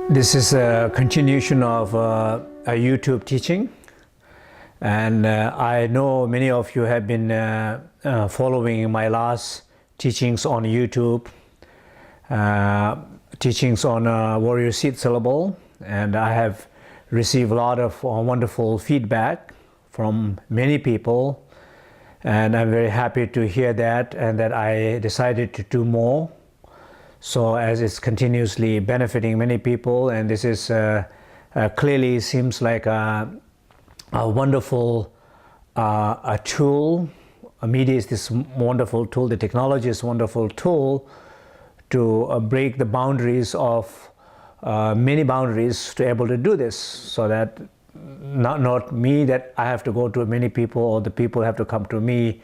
This is a continuation of a YouTube teaching, and I know many of you have been following my last teachings on YouTube, teachings on Warrior Seed Syllable, and I have received a lot of wonderful feedback from many people, and I'm very happy to hear that, and that I decided to do more. So as it's continuously benefiting many people, and this is clearly seems like a wonderful a tool. Media is this wonderful tool, the technology is a wonderful tool to break the boundaries of many boundaries to be able to do this, so that not me that I have to go to many people or the people have to come to me.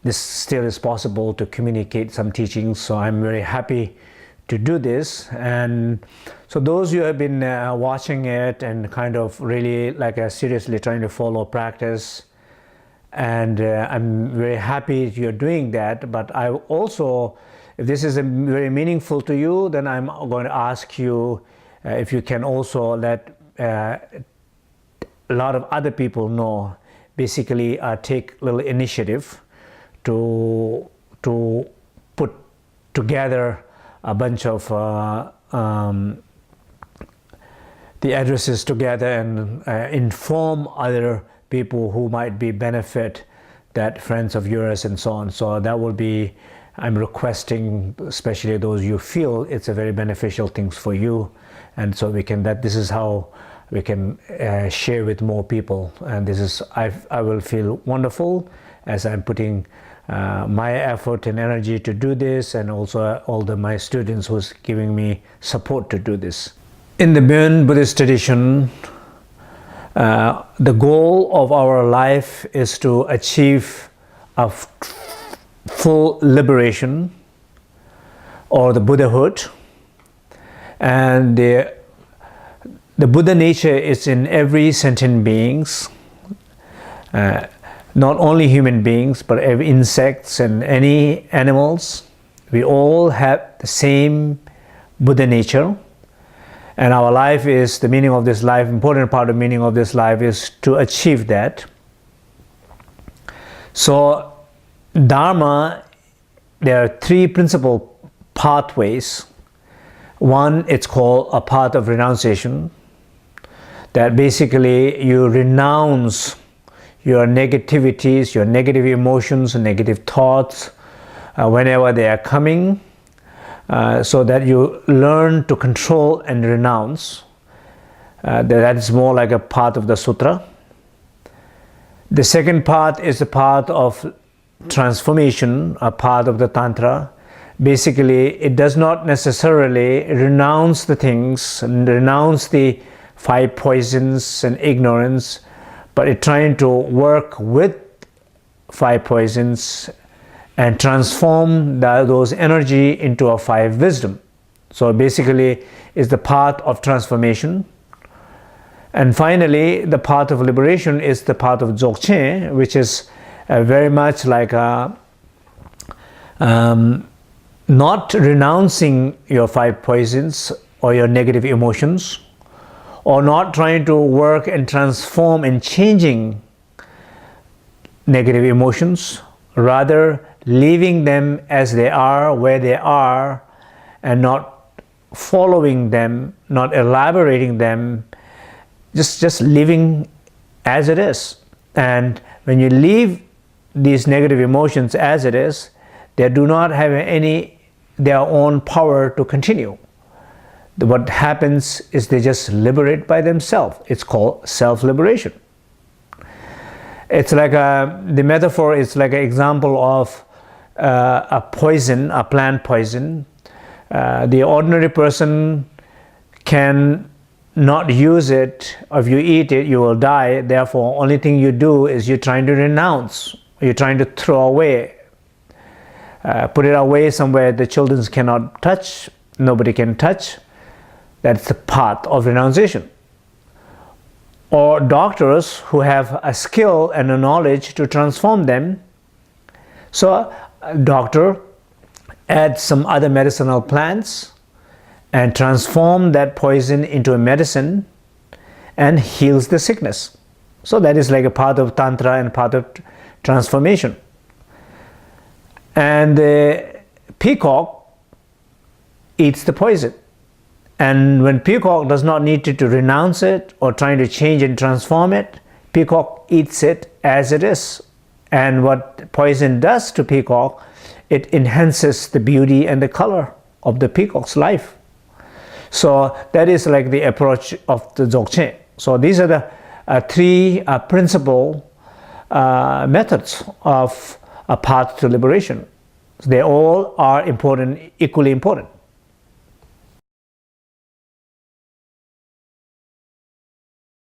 This still is possible to communicate some teachings, so I'm very happy to do this. And so those who have been watching it and kind of really seriously trying to follow practice, and I'm very happy you're doing that. But I also, if this is very meaningful to you, then I'm going to ask you if you can also let a lot of other people know, basically take little initiative to put together a bunch of the addresses together and inform other people who might be benefit, that friends of yours and so on. So that will be, I'm requesting, especially those you feel it's a very beneficial things for you, and so we can, that this is how we can share with more people. And this is, I will feel wonderful as I'm putting my effort and energy to do this, and also all my students who's giving me support to do this. In the Bon Buddhist tradition, the goal of our life is to achieve a full liberation or the Buddhahood, and the Buddha nature is in every sentient beings. Not only human beings, but every insects and any animals. We all have the same Buddha nature. And our life is, the meaning of this life, important part of the meaning of this life is to achieve that. So Dharma, there are three principal pathways. One, it's called a path of renunciation. That basically you renounce your negativities, your negative emotions, negative thoughts, whenever they are coming, so that you learn to control and renounce. That is more like a part of the sutra. The second part is the path of transformation, a part of the tantra. Basically, it does not necessarily renounce the things, and renounce the five poisons and ignorance, but it's trying to work with five poisons and transform those energy into a five wisdom. So basically, it's the path of transformation. And finally, the path of liberation is the path of dzogchen, which is very much like not renouncing your five poisons or your negative emotions, or not trying to work and transform and changing negative emotions, rather leaving them as they are, where they are, and not following them, not elaborating them, just living as it is. And when you leave these negative emotions as it is, they do not have their own power to continue. What happens is they just liberate by themselves. It's called self-liberation. It's like the metaphor is like an example of a poison, a plant poison. The ordinary person can not use it. If you eat it, you will die. Therefore, only thing you do is you're trying to renounce. You're trying to throw away. Put it away somewhere the children cannot touch, nobody can touch. That's the path of renunciation. Or doctors who have a skill and a knowledge to transform them. So a doctor adds some other medicinal plants and transform that poison into a medicine and heals the sickness. So that is like a part of Tantra and part of transformation. And the peacock eats the poison. And when peacock does not need to renounce it or trying to change and transform it, peacock eats it as it is. And what poison does to peacock, it enhances the beauty and the color of the peacock's life. So that is like the approach of the dzogchen. So these are the three principal methods of a path to liberation. They all are important, equally important.